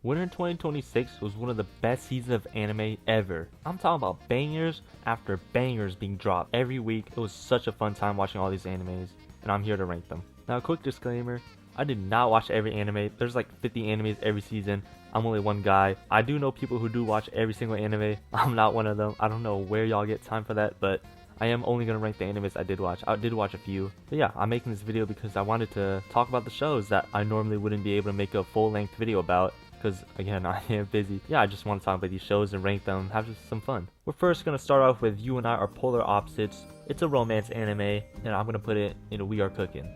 Winter 2026 was one of the best seasons of anime ever. I'm talking about bangers after bangers being dropped every week. It was such a fun time watching all these animes, and I'm here to rank them. Now, a quick disclaimer, I did not watch every anime. There's like 50 animes every season. I'm only one guy. I do know people who do watch every single anime. I'm not one of them. I don't know where y'all get time for that, but I am only going to rank the animes I did watch. I did watch a few. But yeah, I'm making this video because I wanted to talk about the shows that I normally wouldn't be able to make a full-length video about, because again, I am busy. Yeah, I just want to talk about these shows and rank them, have just some fun. We're first going to start off with You and I Are Polar Opposites. It's a romance anime, and I'm going to put it in We Are Cooking.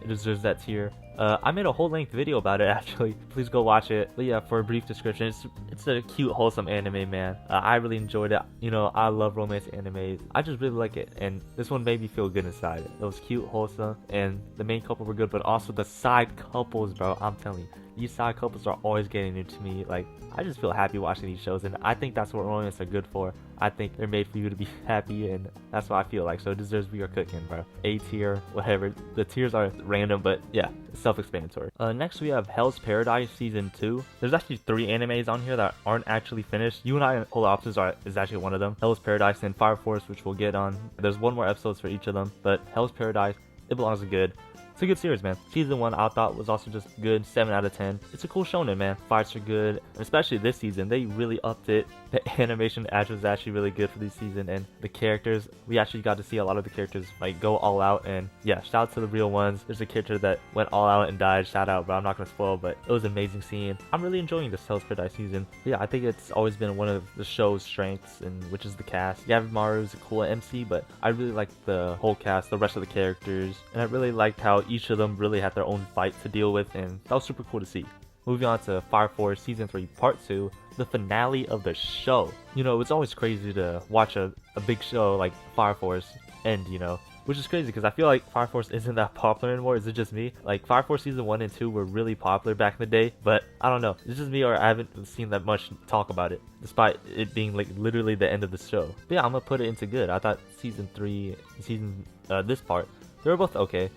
It deserves that tier. I made a whole length video about it actually. Please go watch it. But yeah, for a brief description, it's a cute, wholesome anime, man. I really enjoyed it. You know, I love romance animes. I just really like it, and this one made me feel good inside. It was cute, wholesome, and the main couple were good, but also the side couples, bro. I'm telling you, these side couples are always getting into me. Like, I just feel happy watching these shows, and I think that's what romance are good for. I think they're made for you to be happy, and that's what I feel like. So it deserves We Are Cooking, bro. A tier, whatever. The tiers are random, but yeah, self-explanatory. Next we have Hell's Paradise Season 2. There's actually 3 animes on here that aren't actually finished. You and I Polar Opposites is actually one of them. Hell's Paradise and Fire Force, which we'll get on. There's one more episodes for each of them, but Hell's Paradise, it belongs to good. It's a good series, man. Season 1 I thought was also just good, 7 out of 10. It's a cool shonen, man. Fights are good, and especially this season, they really upped it. The animation was actually really good for this season, and the characters, we actually got to see a lot of the characters like go all out, and yeah, shout out to the real ones. There's a character that went all out and died, shout out, but I'm not gonna spoil, but it was an amazing scene. I'm really enjoying this Hell's Paradise season. But yeah, I think it's always been one of the show's strengths, and which is the cast. Yavimaru is a cool MC, but I really like the whole cast, the rest of the characters, and I really liked how each of them really had their own fight to deal with, and that was super cool to see. Moving on to Fire Force Season 3 Part 2, the finale of the show. You know, it's always crazy to watch a big show like Fire Force end, you know, which is crazy because I feel like Fire Force isn't that popular anymore. Is it just me? Like, Fire Force Season 1 and 2 were really popular back in the day, but I don't know. It's just me, or I haven't seen that much talk about it, despite it being like literally the end of the show. But yeah, I'm gonna put it into good. I thought Season 3 and this part, they were both okay.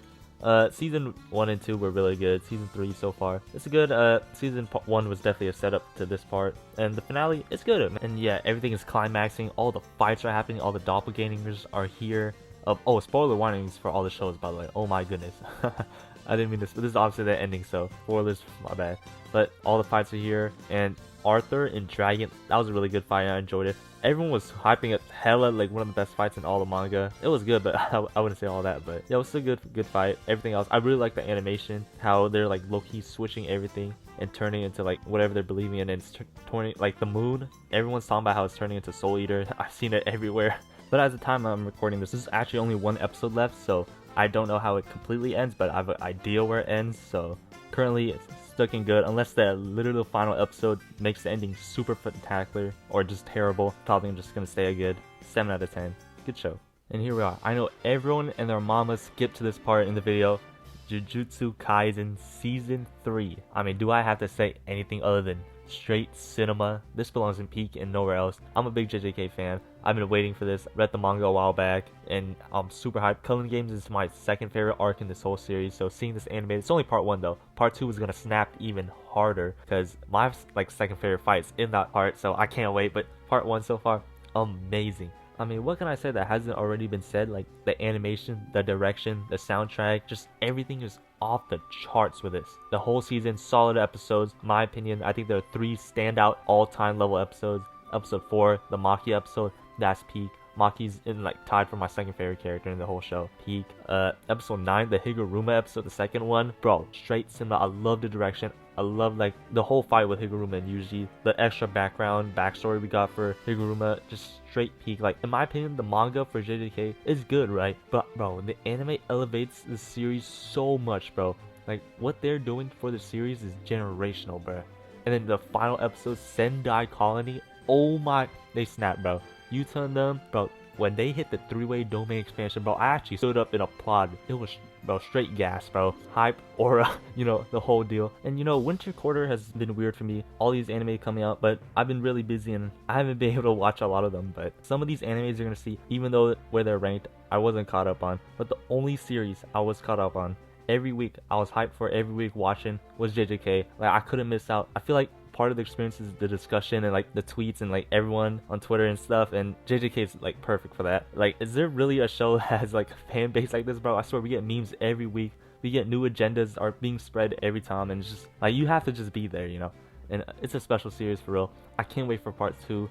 Season 1 and 2 were really good. Season 3 so far, it's a good. Season 1 was definitely a setup to this part, and the finale is good. And yeah, everything is climaxing. All the fights are happening. All the doppelgangers are here. Oh, spoiler warnings for all the shows, by the way. Oh my goodness. I didn't mean this, but this is obviously the ending, so spoilers, my bad. But all the fights are here, and Arthur and Dragon, that was a really good fight. I enjoyed it. Everyone was hyping it hella, like one of the best fights in all the manga. It was good, but I wouldn't say all that. But yeah, it was still good fight. Everything else, I really like the animation, how they're like low-key switching everything and turning into like whatever they're believing in, and it's turning like the moon. Everyone's talking about how it's turning into Soul Eater. I've seen it everywhere. But at the time I'm recording this is actually only 1 episode left, so I don't know how it completely ends, but I have an idea where it ends. So currently it's looking good, unless the literal final episode makes the ending super spectacular or just terrible. Probably I'm just gonna stay a good 7 out of 10. Good show. And here we are. I know everyone and their mama skipped to this part in the video. Jujutsu Kaisen Season 3. I mean, do I have to say anything other than straight cinema? This belongs in peak and nowhere else. I'm a big JJK fan. I've been waiting for this. Read the manga a while back, and I'm super hyped. Culling Games is my second favorite arc in this whole series, so seeing this anime, it's only part 1 though. Part 2 is gonna snap even harder because my like second favorite fight's in that part, so I can't wait. But part 1 so far, amazing. I mean, what can I say that hasn't already been said? Like, the animation, the direction, the soundtrack, just everything is off the charts with this. The whole season, solid episodes. In my opinion, I think there are 3 standout all-time level episodes. Episode 4, the Maki episode, that's peak. Maki's in like tied for my second favorite character in the whole show. Peak. Episode 9, the Higuruma episode, the second one. Bro, straight cinema. I love the direction. I love like the whole fight with Higuruma and Yuji. The extra backstory we got for Higuruma, just straight peak. Like, in my opinion, the manga for JJK is good, right? But bro, the anime elevates the series so much, bro. Like, what they're doing for the series is generational, bro. And then the final episode, Sendai Colony. Oh my, they snapped, bro. Yuta and them, bro, when they hit the 3-way domain expansion, bro, I actually stood up and applauded. It was, bro, straight gas, bro. Hype, aura, you know, the whole deal. And you know, winter quarter has been weird for me. All these anime coming out, but I've been really busy and I haven't been able to watch a lot of them. But some of these animes you're gonna see, even though where they're ranked, I wasn't caught up on. But the only series I was caught up on every week, I was hyped for every week watching, was JJK. Like, I couldn't miss out. I feel like part of the experience is the discussion and like the tweets and like everyone on Twitter and stuff, and JJK is like perfect for that. Like, is there really a show that has like a fan base like this, bro? I swear we get memes every week. We get new agendas are being spread every time, and it's just like you have to just be there, you know. And it's a special series for real. I can't wait for part 2.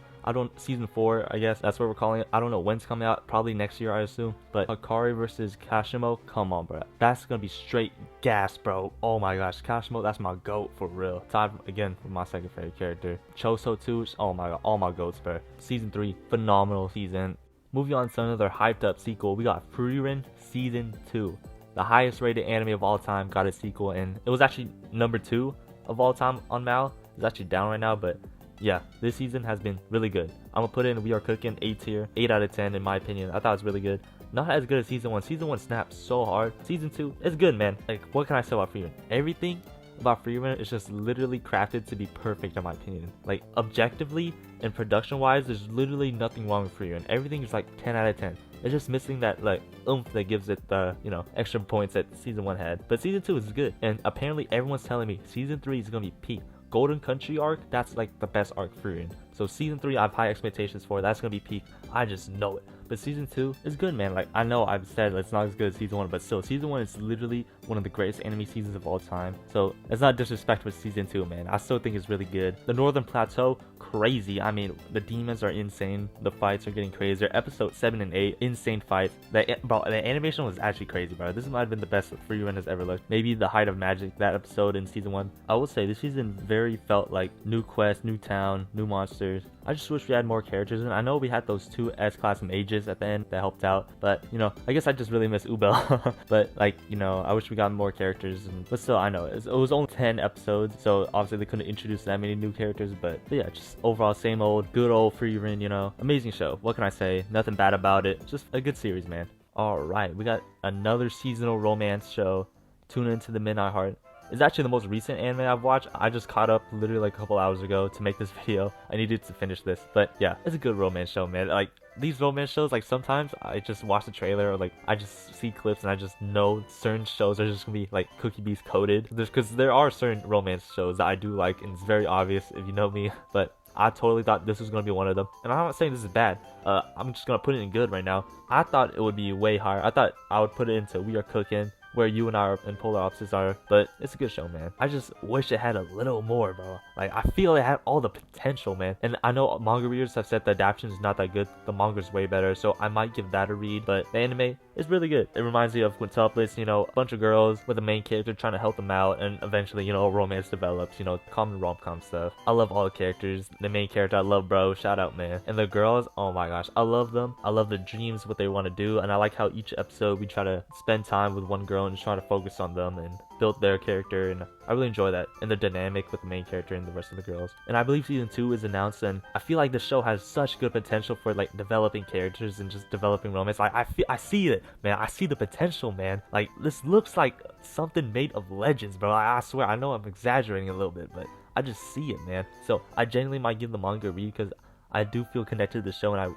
Season 4, I guess that's what we're calling it. I don't know when it's coming out, probably next year, I assume. But Hikari versus Kashimo, come on, bro. That's gonna be straight gas, bro. Oh my gosh, Kashimo, that's my goat for real. Tied again for my second favorite character. Choso too, oh my god, all my goats, bro. Season 3, phenomenal season. Moving on to another hyped up sequel, we got Frieren Season 2. The highest rated anime of all time got a sequel, and it was actually number 2 of all time on Mal. It's actually down right now, but yeah, this season has been really good. I'm gonna put in We Are Cooking 8 tier, 8 out of 10 in my opinion. I thought it was really good. Not as good as season 1. Season 1 snapped so hard. Season 2, it's good, man. Like, what can I say about Frieren? Everything about Frieren is just literally crafted to be perfect in my opinion. Like, objectively and production wise, there's literally nothing wrong with Frieren. Everything is like 10 out of 10. It's just missing that like oomph that gives it the, you know, extra points that season 1 had. But season 2 is good, and apparently everyone's telling me season 3 is gonna be peak. Golden Country arc, that's like the best arc for Frieren. So season 3 I have high expectations for. That's gonna be peak. I just know it. But season 2 is good, man. Like, I know I've said it's not as good as season 1, but still, season 1 is literally one of the greatest anime seasons of all time. So it's not disrespect for season 2, man. I still think it's really good. The Northern Plateau, crazy. I mean, the demons are insane. The fights are getting crazier. Episode 7 and 8, insane fights. Bro, the animation was actually crazy, bro. This might have been the best Frieren has ever looked. Maybe the height of magic, that episode in season 1. I will say this season very felt like new quest, new town, new monsters. I just wish we had more characters, and I know we had those 2 S-class mages at the end that helped out, but you know, I guess I just really miss Ubel. But like, you know, I wish we got more characters, but still, I know it was only 10 episodes, so obviously they couldn't introduce that many new characters, but yeah, just overall same old good old Frieren, you know. Amazing show, what can I say? Nothing bad about it, just a good series, man. Alright, we got another seasonal romance show, Tune Into the Midnight Heart. It's actually the most recent anime I've watched. I just caught up literally like a couple hours ago to make this video. I needed to finish this, but yeah, it's a good romance show, man. Like, these romance shows, like, sometimes I just watch the trailer or like I just see clips and I just know certain shows are just gonna be like Cookie Beast coded. Because there are certain romance shows that I do like, and it's very obvious if you know me, but I totally thought this was gonna be one of them. And I'm not saying this is bad. I'm just gonna put it in good right now. I thought it would be way higher. I thought I would put it into We Are Cooking, where you and I are and polar opposites are, but it's a good show, man. I just wish it had a little more, bro. Like, I feel it had all the potential, man. And I know manga readers have said the adaptation is not that good. The manga's way better, so I might give that a read, but the anime is really good. It reminds me of Quintuplets, you know, a bunch of girls with the main character trying to help them out, and eventually, you know, a romance develops, you know, common rom-com stuff. I love all the characters. The main character, I love, bro. Shout out, man. And the girls, oh my gosh, I love them. I love their dreams, what they want to do, and I like how each episode we try to spend time with one girl and just try to focus on them and build their character, and I really enjoy that, and the dynamic with the main character and the rest of the girls. And I believe season 2 is announced, and I feel like the show has such good potential for like developing characters and just developing romance. Like, I see it, man. I see the potential, man. Like, this looks like something made of legends, bro. I swear, I know I'm exaggerating a little bit, but I just see it, man. So I genuinely might give the manga a read because I do feel connected to the show, and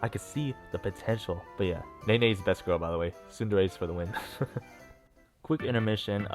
I could see the potential. But yeah, Nene's best girl, by the way. Tsundere's for the win. Quick intermission.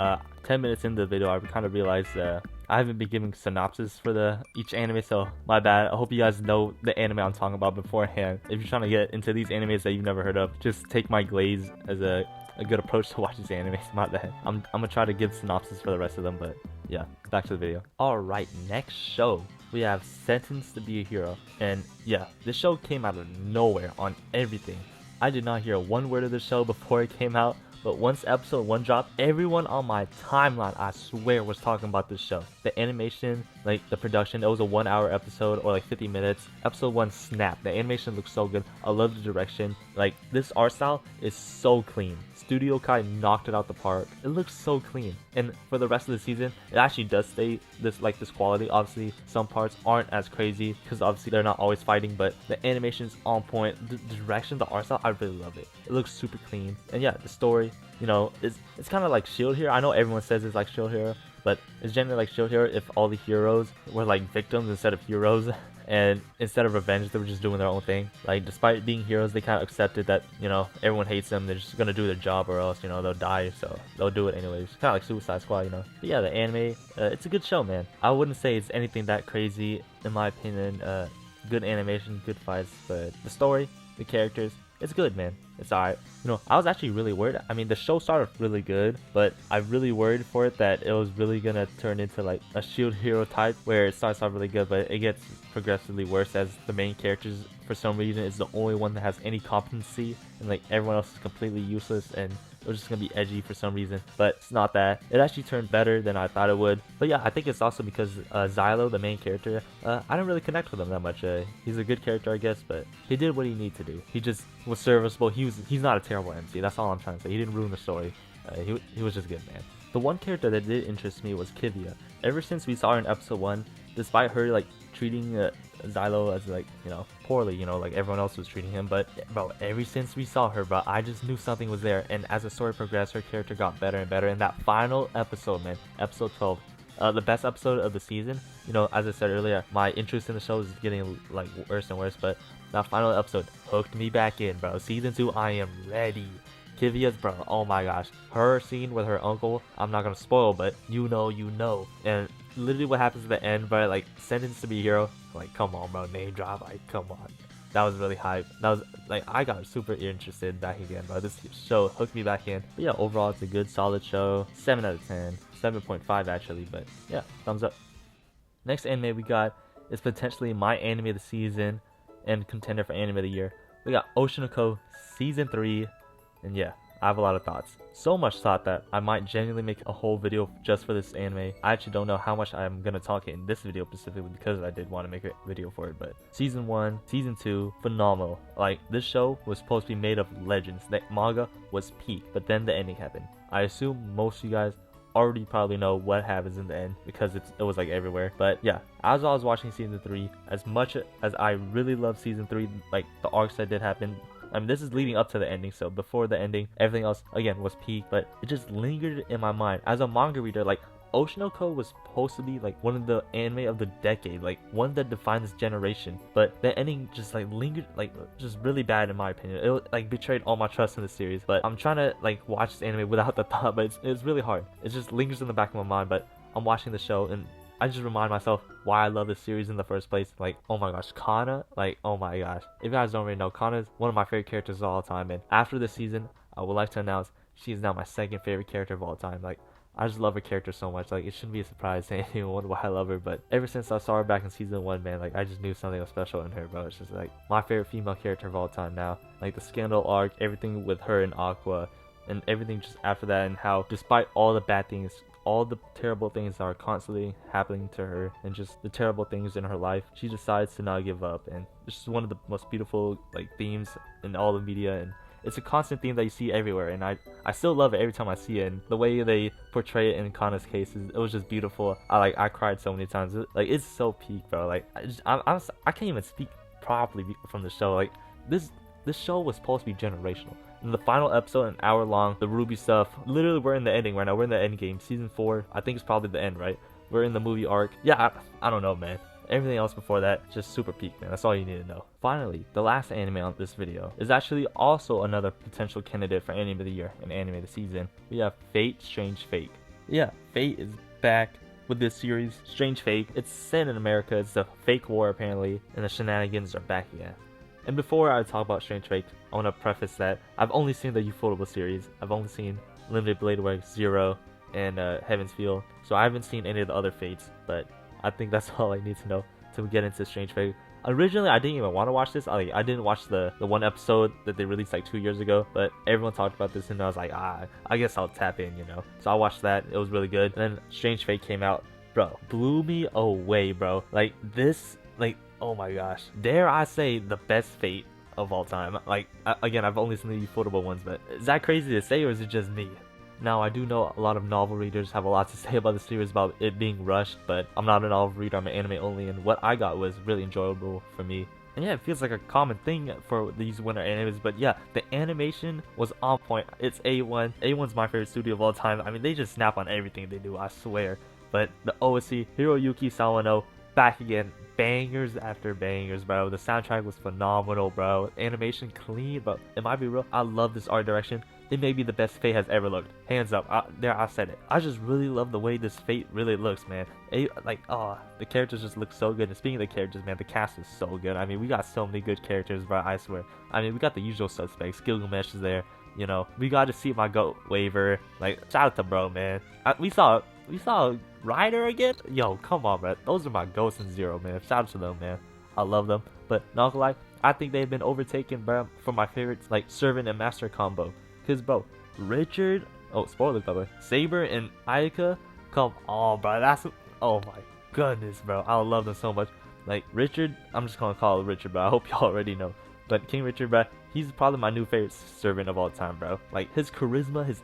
10 minutes into the video, I kind of realized I haven't been giving synopsis for each anime, so my bad. I hope you guys know the anime I'm talking about beforehand. If you're trying to get into these animes that you've never heard of, just take my glaze as a good approach to watch these animes. My bad. I'm gonna try to give synopsis for the rest of them, but yeah, back to the video. Alright, next show. We have Sentenced to Be a Hero, and yeah, this show came out of nowhere on everything. I did not hear one word of the show before it came out, but once episode 1 dropped, everyone on my timeline, I swear, was talking about this show. The animation, like the production, it was a 1-hour episode or like 50 minutes. Episode 1 snapped. The animation looks so good. I love the direction. Like, this art style is so clean. Studio Kai knocked it out the park. It looks so clean. And for the rest of the season, it actually does stay this quality. Obviously, some parts aren't as crazy because obviously they're not always fighting, but the animation's on point. The direction, the art style, I really love it. It looks super clean. And yeah, the story, you know, it's kind of like Shield Hero. I know everyone says it's like Shield Hero, but it's generally like Shield Hero if all the heroes were like victims instead of heroes. And instead of revenge, they were just doing their own thing. Like, despite being heroes, they kind of accepted that, you know, everyone hates them. They're just gonna do their job, or else, you know, they'll die. So they'll do it anyways. Kind of like Suicide Squad, you know. But yeah, the anime, it's a good show, man. I wouldn't say it's anything that crazy, in my opinion. Good animation, good fights, but the story, the characters, it's good, man. It's alright. You know, I was actually really worried. I mean, the show started really good, but I really worried for it that it was really gonna turn into like a Shield Hero type, where it starts off really good, but it gets progressively worse as the main characters, for some reason, is the only one that has any competency, and like everyone else is completely useless, and it was just gonna be edgy for some reason. But it's not that. It actually turned better than I thought it would. But yeah, I think it's also because Xylo, the main character, I didn't really connect with him that much. He's a good character, I guess, but he did what he needed to do. He just was serviceable. He's not a terrible MC. That's all I'm trying to say. He didn't ruin the story. He was just good, man. The one character that did interest me was Kivia. Ever since we saw her in episode 1, despite her like treating Xylo as like, you know, poorly, you know, like everyone else was treating him, but bro, ever since we saw her, bro, I just knew something was there. And as the story progressed, her character got better and better. And that final episode, man, episode 12, the best episode of the season. You know, as I said earlier, my interest in the show is getting like worse and worse, but that final episode hooked me back in, bro. Season 2, I am ready. Kivia's, bro, oh my gosh, her scene with her uncle, I'm not gonna spoil, but you know, and literally what happens at the end, but like sentenced to be a hero, like come on, bro, name drop, like come on. That was really hype. That was like, I got super interested back again, bro. This show hooked me back in. But yeah, overall it's a good solid show. 7 out of 10, 7.5 actually, but yeah, thumbs up. Next anime we got is potentially my anime of the season and contender for anime of the year. We got Oshi season 3. And yeah, I have a lot of thoughts. So much thought that I might genuinely make a whole video just for this anime. I actually don't know how much I'm gonna talk in this video specifically, because I did want to make a video for it. But season 1, season 2, phenomenal. Like, this show was supposed to be made of legends. The manga was peak, but then the ending happened. I assume most of you guys already probably know what happens in the end, because it was like everywhere. But yeah, as I was watching season 3, as much as I really love season 3, like the arcs that did happen, I mean, this is leading up to the ending, so before the ending, everything else, again, was peak, but it just lingered in my mind. As a manga reader, like, Oshi was supposed to be, like, one of the anime of the decade, like, one that defined this generation, but the ending just, like, lingered, like, just really bad in my opinion. It, like, betrayed all my trust in the series, but I'm trying to, like, watch this anime without the thought, but it's really hard. It just lingers in the back of my mind, but I'm watching the show, and I just remind myself why I love this series in the first place. Like, oh my gosh, Kana, like, oh my gosh. If you guys don't already know, Kana is one of my favorite characters of all time, and after this season, I would like to announce she is now my second favorite character of all time. Like, I just love her character so much. Like, it shouldn't be a surprise to anyone why I love her, but ever since I saw her back in season 1, man, like, I just knew something was special in her, bro. It's just like my favorite female character of all time now. Like, the Scandal arc, everything with her and Aqua, and everything just after that, and how despite all the bad things, all the terrible things that are constantly happening to her, and just the terrible things in her life, she decides to not give up. And it's just one of the most beautiful, like, themes in all the media, and it's a constant theme that you see everywhere, and I still love it every time I see it. And the way they portray it in Kana's case, it was just beautiful. I cried so many times. Like, it's so peak, bro. Like, I can't even speak properly from the show. Like, this show was supposed to be generational. In the final episode, an hour long, the Ruby stuff, literally we're in the ending right now. We're in the end game. Season 4, I think it's probably the end, right? We're in the movie arc. Yeah, I don't know, man. Everything else before that, just super peak, man. That's all you need to know. Finally, the last anime on this video is actually also another potential candidate for anime of the year and anime of the season. We have Fate Strange Fate. Yeah, Fate is back with this series, Strange Fate. It's set in America. It's a fake war, apparently, and the shenanigans are back again. And before I talk about Strange Fate, I want to preface that I've only seen the Ufotable series. I've only seen Limited Blade Works, Zero, and Heaven's Feel. So I haven't seen any of the other Fates, but I think that's all I need to know to get into Strange Fate. Originally, I didn't even want to watch this. I didn't watch the one episode that they released like 2 years ago, but everyone talked about this, and I was like, I guess I'll tap in, you know. So I watched that. It was really good. And then Strange Fate came out. Bro, blew me away, bro. Like, this, like, oh my gosh, dare I say the best Fate of all time. Like, again, I've only seen the Ufotable ones, but is that crazy to say, or is it just me? Now, I do know a lot of novel readers have a lot to say about the series, about it being rushed, but I'm not a novel reader, I'm an anime only, and what I got was really enjoyable for me. And yeah, it feels like a common thing for these winter animes, but yeah, the animation was on point. It's A1. A1's my favorite studio of all time. I mean, they just snap on everything they do, I swear. But the Oshi, Hiroyuki Sawano, back again. Bangers after bangers, bro. The soundtrack was phenomenal, bro. Animation clean, but it might be real. I love this art direction. It may be the best Fate has ever looked. Hands up. I said it. I just really love the way this Fate really looks, man. The characters just look so good. And speaking of the characters, man, the cast is so good. I mean, we got so many good characters, bro. I swear. I mean, we got the usual suspects. Gilgamesh is there. You know, we got to see my goat Waver. Like, shout out to bro, man. We saw Ryder again? Yo, come on, bro. Those are my ghosts in Zero, man. Shout out to them, man. I love them. But not gonna lie, I think they've been overtaken, bro, for my favorites, like Servant and Master combo. Cause, bro, Richard, oh, spoilers, by the way, Saber and Ayaka, come on, bro. Oh my goodness, bro. I love them so much. Like, Richard, I'm just gonna call it Richard, bro. I hope y'all already know. But King Richard, bro, he's probably my new favorite servant of all time, bro. Like, his charisma,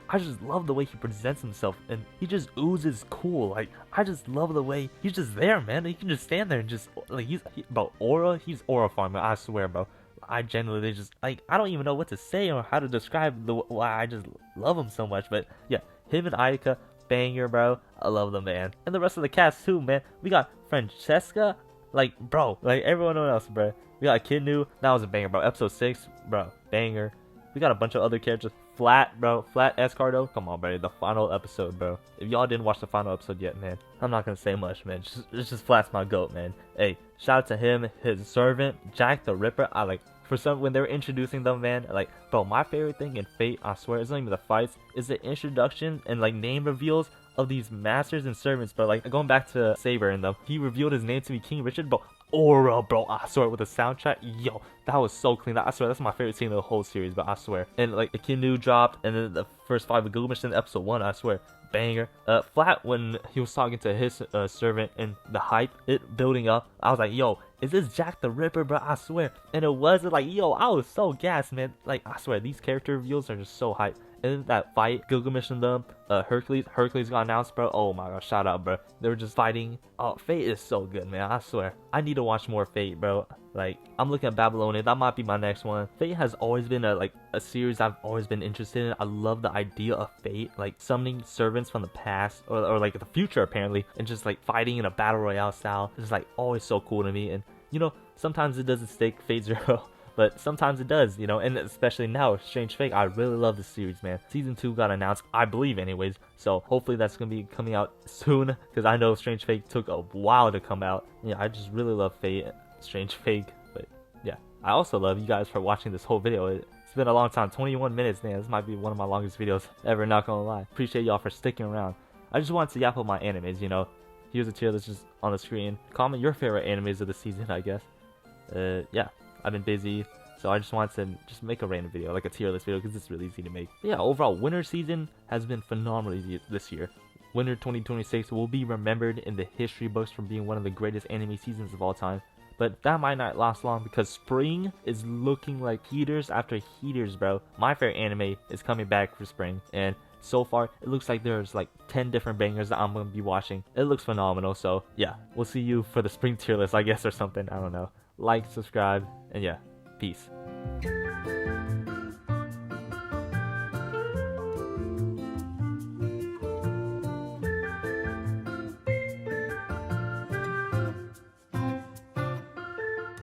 I just love the way he presents himself, and he just oozes cool. Like, I just love the way he's just there, man. He can just stand there and just, like, bro, aura, he's aura farming, I swear, bro. I genuinely just, like, I don't even know what to say or how to describe why I just love him so much. But yeah, him and Ayaka, banger, bro. I love them, man. And the rest of the cast too, man. We got Francesca, like, bro, like everyone else, bro. We got Kinu, that was a banger, bro. Episode 6, bro, banger. We got a bunch of other characters. Flat, bro. Flat Escardo. Come on, bro. The final episode, bro. If y'all didn't watch the final episode yet, man, I'm not gonna say much, man. It's just Flat's my goat, man. Hey, shout out to him, his servant, Jack the Ripper. When they were introducing them, man, like, bro, my favorite thing in Fate, I swear, it's not even the fights, is the introduction and, like, name reveals of these masters and servants, bro. Like, going back to Saber and them, he revealed his name to be King Richard, bro. Aura, bro, I swear, with the soundtrack, yo, that was so clean. I swear, that's my favorite scene of the whole series, but I swear. And, like, the Kinu dropped, and then the first 5 of Gilgamesh in episode 1, I swear, banger. Flat, when he was talking to his servant and the hype, it building up, I was like, yo, is this Jack the Ripper, bro? I swear. And it wasn't, like, yo, I was so gassed, man. Like, I swear, these character reveals are just so hype. And then that fight, Gilgamesh and them, Hercules got announced, bro. Oh my god, shout out, bro. They were just fighting. Oh, Fate is so good, man. I swear. I need to watch more Fate, bro. Like, I'm looking at Babylonia. That might be my next one. Fate has always been a series I've always been interested in. I love the idea of Fate, like summoning servants from the past or like the future, apparently, and just like fighting in a battle royale style. It's like always so cool to me. And you know, sometimes it doesn't stick, Fate Zero. But sometimes it does, you know, and especially now, Strange Fate, I really love this series, man. Season 2 got announced, I believe anyways, so hopefully that's going to be coming out soon, because I know Strange Fate took a while to come out. Yeah, I just really love Fate, Strange Fate, but yeah. I also love you guys for watching this whole video. It's been a long time, 21 minutes, man. This might be one of my longest videos ever, not gonna lie. Appreciate y'all for sticking around. I just wanted to yap about my animes, you know. Here's a tier list just on the screen. Comment your favorite animes of the season, I guess. Yeah. I've been busy, so I just wanted to just make a random video, like a tier list video, because it's really easy to make. But yeah, overall, winter season has been phenomenal this year. Winter 2026 will be remembered in the history books for being one of the greatest anime seasons of all time. But that might not last long, because spring is looking like heaters after heaters, bro. My favorite anime is coming back for spring, and so far, it looks like there's like 10 different bangers that I'm going to be watching. It looks phenomenal, so yeah, we'll see you for the spring tier list, I guess, or something. I don't know. Like, subscribe, and yeah, peace.